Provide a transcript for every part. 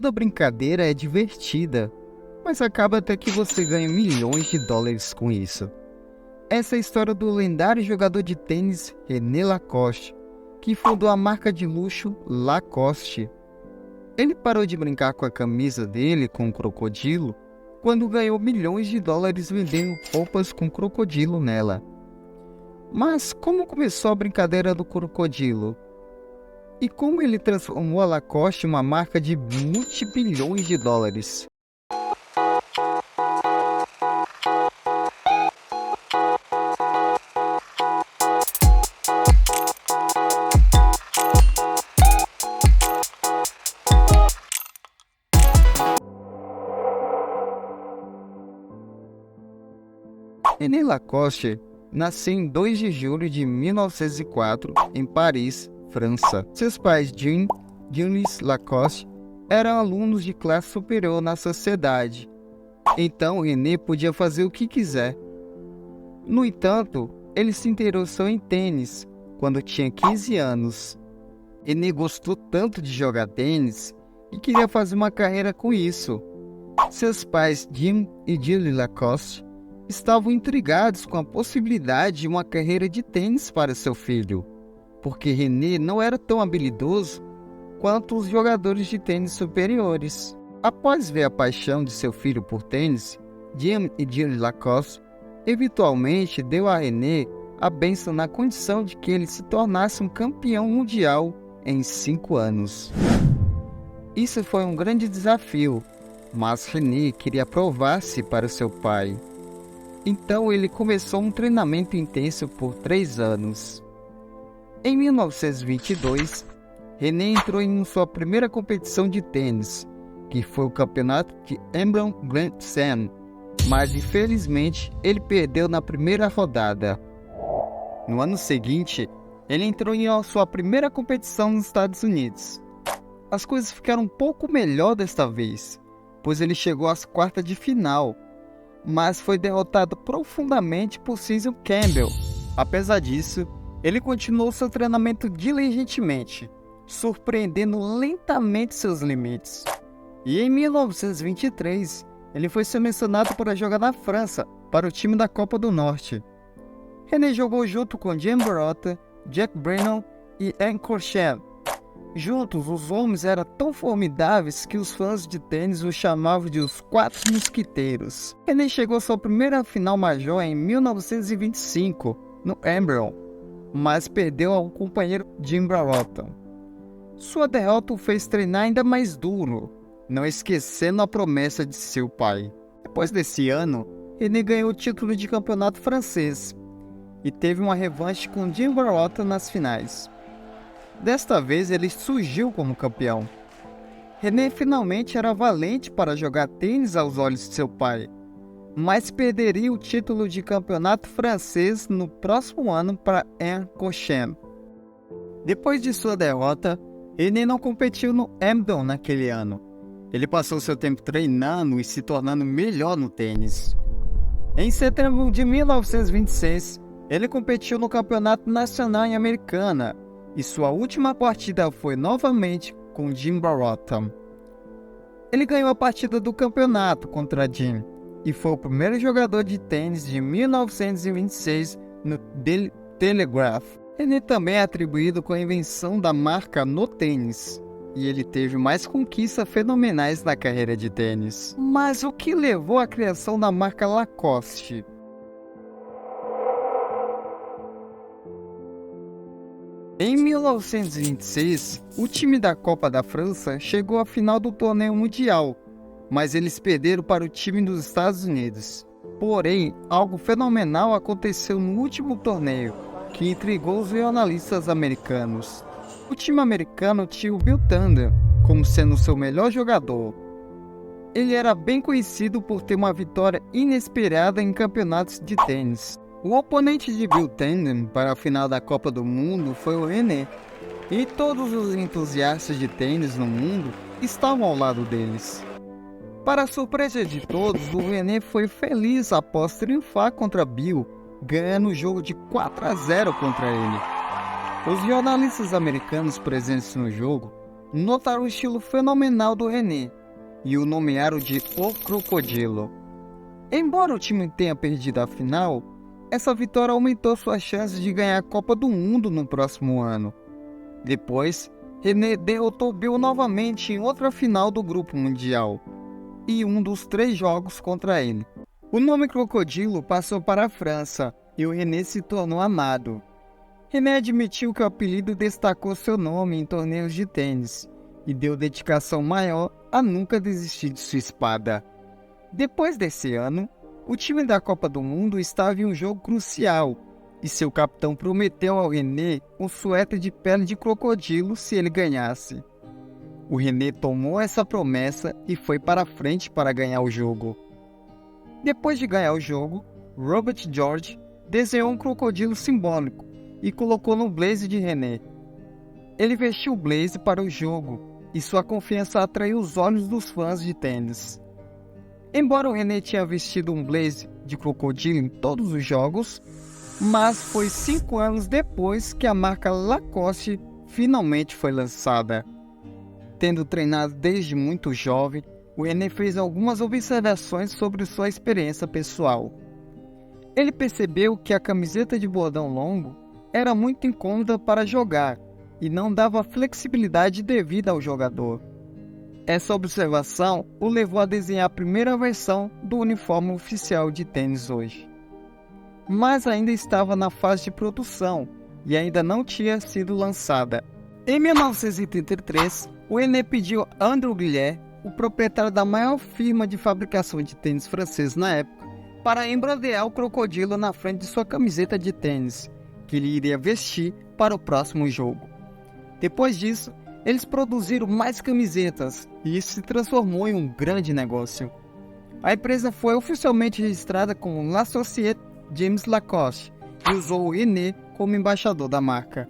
Toda brincadeira é divertida, mas acaba até que você ganha milhões de dólares com isso. Essa é a história do lendário jogador de tênis René Lacoste, que fundou a marca de luxo Lacoste. Ele parou de brincar com a camisa dele com um crocodilo quando ganhou milhões de dólares vendendo roupas com crocodilo nela. Mas como começou a brincadeira do crocodilo? E como ele transformou a Lacoste em uma marca de multibilhões de dólares? René Lacoste nasceu em 2 de julho de 1904 em Paris, França. Seus pais, Jean e Jules Lacoste, eram alunos de classe superior na sociedade. Então René podia fazer o que quiser. No entanto, ele se interessou em tênis quando tinha 15 anos. René gostou tanto de jogar tênis que queria fazer uma carreira com isso. Seus pais, Jean e Jules Lacoste, estavam intrigados com a possibilidade de uma carreira de tênis para seu filho, porque René não era tão habilidoso quanto os jogadores de tênis superiores. Após ver a paixão de seu filho por tênis, Jean e Jules Lacoste eventualmente deu a René a bênção na condição de que ele se tornasse um campeão mundial em 5 anos. Isso foi um grande desafio, mas René queria provar-se para seu pai. Então ele começou um treinamento intenso por 3 anos. Em 1922, René entrou em sua primeira competição de tênis, que foi o campeonato de Embron Grand Slam, mas infelizmente ele perdeu na primeira rodada. No ano seguinte, ele entrou em sua primeira competição nos Estados Unidos. As coisas ficaram um pouco melhor desta vez, pois ele chegou às quartas de final, mas foi derrotado profundamente por Cecil Campbell. Apesar disso, ele continuou seu treinamento diligentemente, surpreendendo lentamente seus limites. E em 1923, ele foi selecionado para jogar na França, para o time da Copa do Norte. René jogou junto com Jean Barotta, Jack Brennan e Anne Corchet. Juntos, os homens eram tão formidáveis que os fãs de tênis os chamavam de os Quatro Mosquiteiros. René chegou à sua primeira final major em 1925, no Embron, mas perdeu ao companheiro Jim Barotta. Sua derrota o fez treinar ainda mais duro, não esquecendo a promessa de seu pai. Depois desse ano, René ganhou o título de campeonato francês e teve uma revanche com Jim Barotta nas finais. Desta vez ele surgiu como campeão. René finalmente era valente para jogar tênis aos olhos de seu pai, mas perderia o título de campeonato francês no próximo ano para Anne Corchet. Depois de sua derrota, René não competiu no Embron naquele ano. Ele passou seu tempo treinando e se tornando melhor no tênis. Em setembro de 1926, ele competiu no Campeonato Nacional em Americana, e sua última partida foi novamente com Jim Barotta. Ele ganhou a partida do campeonato contra Jim e foi o primeiro jogador de tênis de 1926 no Daily Telegraph. Ele também é atribuído com a invenção da marca no tênis, e ele teve mais conquistas fenomenais na carreira de tênis. Mas o que levou à criação da marca Lacoste? Em 1926, o time da Copa da França chegou à final do torneio mundial, mas eles perderam para o time dos Estados Unidos. Porém, algo fenomenal aconteceu no último torneio, que intrigou os jornalistas americanos. O time americano tinha o Bill Thunder como sendo seu melhor jogador. Ele era bem conhecido por ter uma vitória inesperada em campeonatos de tênis. O oponente de Bill Thunder para a final da Copa do Mundo foi o René, e todos os entusiastas de tênis no mundo estavam ao lado deles. Para a surpresa de todos, o René foi feliz após triunfar contra Bill, ganhando o jogo de 4-0 contra ele. Os jornalistas americanos presentes no jogo notaram o estilo fenomenal do René e o nomearam de O Crocodilo. Embora o time tenha perdido a final, essa vitória aumentou suas chances de ganhar a Copa do Mundo no próximo ano. Depois, René derrotou Bill novamente em outra final do Grupo Mundial, e um dos 3 jogos contra ele. O nome Crocodilo passou para a França, e o René se tornou amado. René admitiu que o apelido destacou seu nome em torneios de tênis, e deu dedicação maior a nunca desistir de sua espada. Depois desse ano, o time da Copa do Mundo estava em um jogo crucial, e seu capitão prometeu ao René um suéter de pele de crocodilo se ele ganhasse. O René tomou essa promessa e foi para frente para ganhar o jogo. Depois de ganhar o jogo, Robert George desenhou um crocodilo simbólico e colocou no blazer de René. Ele vestiu o blazer para o jogo e sua confiança atraiu os olhos dos fãs de tênis. Embora o René tinha vestido um blazer de crocodilo em todos os jogos, mas foi 5 anos depois que a marca Lacoste finalmente foi lançada. Tendo treinado desde muito jovem, o René fez algumas observações sobre sua experiência pessoal. Ele percebeu que a camiseta de bordão longo era muito incômoda para jogar e não dava flexibilidade devida ao jogador. Essa observação o levou a desenhar a primeira versão do uniforme oficial de tênis hoje. Mas ainda estava na fase de produção e ainda não tinha sido lançada. Em 1933, o René pediu a Andrew Guillet, o proprietário da maior firma de fabricação de tênis francês na época, para embrodear o crocodilo na frente de sua camiseta de tênis, que ele iria vestir para o próximo jogo. Depois disso, eles produziram mais camisetas e isso se transformou em um grande negócio. A empresa foi oficialmente registrada como L'Associé James Lacoste e usou o René como embaixador da marca.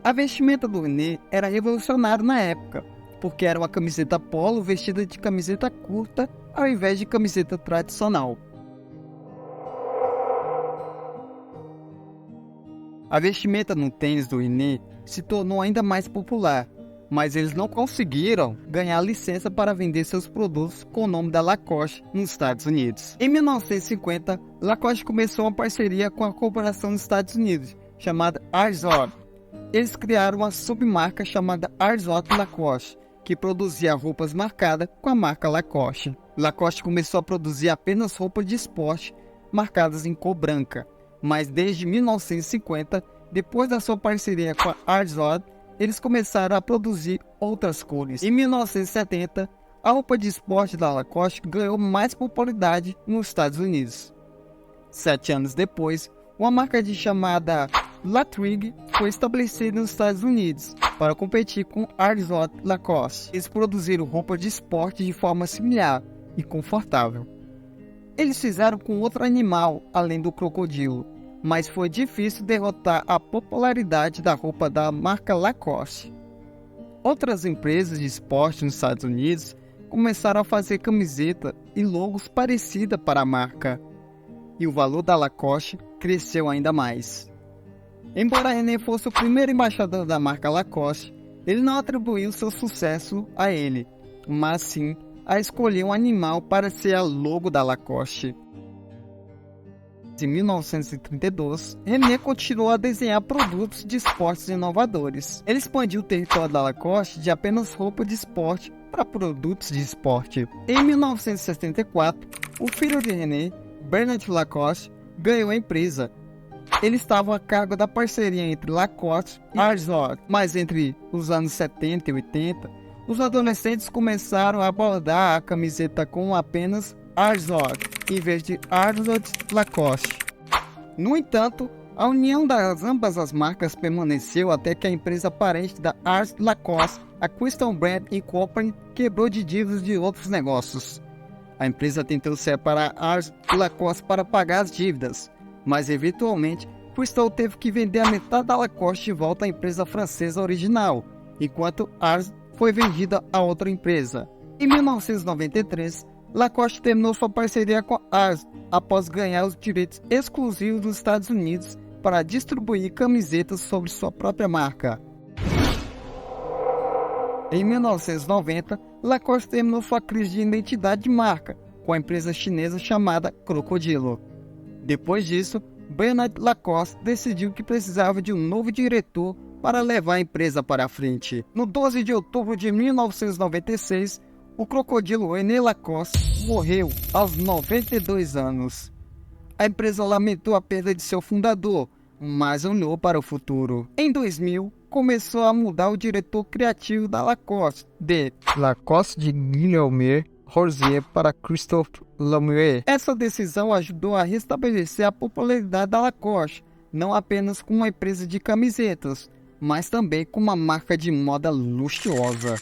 A vestimenta do René era revolucionária na época, porque era uma camiseta polo vestida de camiseta curta ao invés de camiseta tradicional. A vestimenta no tênis do René se tornou ainda mais popular, mas eles não conseguiram ganhar licença para vender seus produtos com o nome da Lacoste nos Estados Unidos. Em 1950, Lacoste começou uma parceria com a corporação dos Estados Unidos, chamada Arzot. Eles criaram uma submarca chamada Arzot Lacoste, que produzia roupas marcadas com a marca Lacoste. Lacoste começou a produzir apenas roupas de esporte marcadas em cor branca, mas desde 1950, depois da sua parceria com a Arzot, eles começaram a produzir outras cores. Em 1970, a roupa de esporte da Lacoste ganhou mais popularidade nos Estados Unidos. 7 anos depois, uma marca chamada La Trig foi estabelecida nos Estados Unidos para competir com Arzot Lacoste. Eles produziram roupa de esporte de forma similar e confortável. Eles fizeram com outro animal além do crocodilo, mas foi difícil derrotar a popularidade da roupa da marca Lacoste. Outras empresas de esporte nos Estados Unidos começaram a fazer camiseta e logos parecidas para a marca, e o valor da Lacoste cresceu ainda mais. Embora René fosse o primeiro embaixador da marca Lacoste, ele não atribuiu seu sucesso a ele, mas sim a escolher um animal para ser a logo da Lacoste. Em 1932, René continuou a desenhar produtos de esportes inovadores. Ele expandiu o território da Lacoste de apenas roupa de esporte para produtos de esporte. Em 1974, o filho de René, Bernard Lacoste, ganhou a empresa. Ele estava a cargo da parceria entre Lacoste e Arzot, mas entre os anos 70 e 80, os adolescentes começaram a abordar a camiseta com apenas Arzot, em vez de Arzot Lacoste. No entanto, a união das ambas as marcas permaneceu até que a empresa parente da Arzot Lacoste, a Crystal Brand Incorporated, quebrou de dívidas de outros negócios. A empresa tentou separar Arzot Lacoste para pagar as dívidas, mas eventualmente Crystal teve que vender a metade da Lacoste de volta à empresa francesa original, enquanto Arzot foi vendida a outra empresa. Em 1993, Lacoste terminou sua parceria com a Arzot após ganhar os direitos exclusivos dos Estados Unidos para distribuir camisetas sob sua própria marca. Em 1990, Lacoste terminou sua crise de identidade de marca com a empresa chinesa chamada Crocodilo. Depois disso, Bernard Lacoste decidiu que precisava de um novo diretor para levar a empresa para a frente. No 12 de outubro de 1996, o crocodilo René Lacoste morreu aos 92 anos. A empresa lamentou a perda de seu fundador, mas olhou para o futuro. Em 2000, começou a mudar o diretor criativo da Lacoste, de Lacoste de Guillaume Rosier para Christophe Lamy. Essa decisão ajudou a restabelecer a popularidade da Lacoste, não apenas como uma empresa de camisetas, mas também como uma marca de moda luxuosa.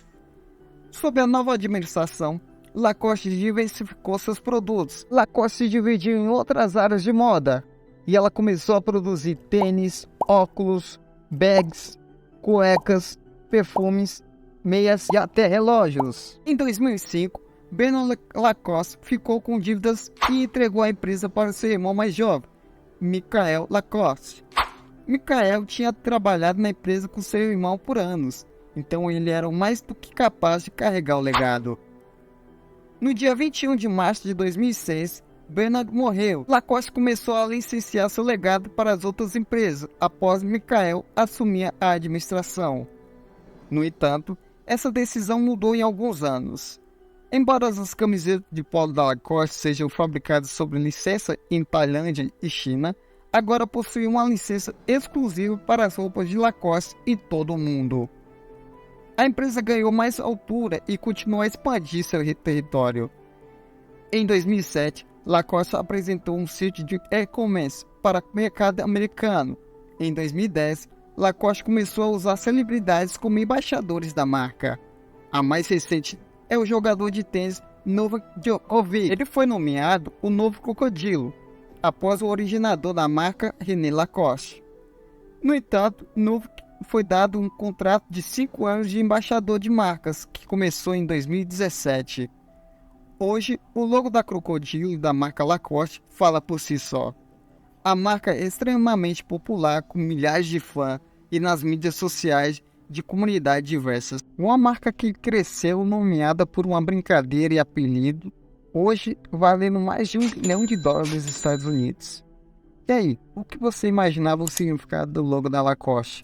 Sob a nova administração, Lacoste diversificou seus produtos. Lacoste se dividiu em outras áreas de moda, e ela começou a produzir tênis, óculos, bags, cuecas, perfumes, meias e até relógios. Em 2005, Bernard Lacoste ficou com dívidas e entregou a empresa para seu irmão mais jovem, Michael Lacoste. Michael tinha trabalhado na empresa com seu irmão por anos, então ele era mais do que capaz de carregar o legado. No dia 21 de março de 2006, Bernard morreu. Lacoste começou a licenciar seu legado para as outras empresas após Michael assumir a administração. No entanto, essa decisão mudou em alguns anos. Embora as camisetas de polo da Lacoste sejam fabricadas sob licença em Tailândia e China, agora possui uma licença exclusiva para as roupas de Lacoste em todo o mundo. A empresa ganhou mais altura e continuou a expandir seu território. Em 2007, Lacoste apresentou um sítio de e-commerce para o mercado americano. Em 2010, Lacoste começou a usar celebridades como embaixadores da marca. A mais recente é o jogador de tênis Novak Djokovic. Ele foi nomeado o novo crocodilo, após o originador da marca, René Lacoste. No entanto, Novak foi dado um contrato de 5 anos de embaixador de marcas, que começou em 2017. Hoje, o logo da Crocodilo e da marca Lacoste fala por si só. A marca é extremamente popular, com milhares de fãs e nas mídias sociais de comunidades diversas. Uma marca que cresceu nomeada por uma brincadeira e apelido, hoje valendo mais de $1 bilhão nos Estados Unidos. E aí, o que você imaginava o significado do logo da Lacoste?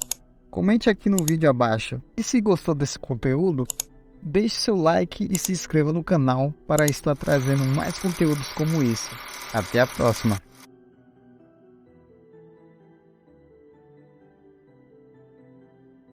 Comente aqui no vídeo abaixo. E se gostou desse conteúdo, deixe seu like e se inscreva no canal para estar trazendo mais conteúdos como esse. Até a próxima!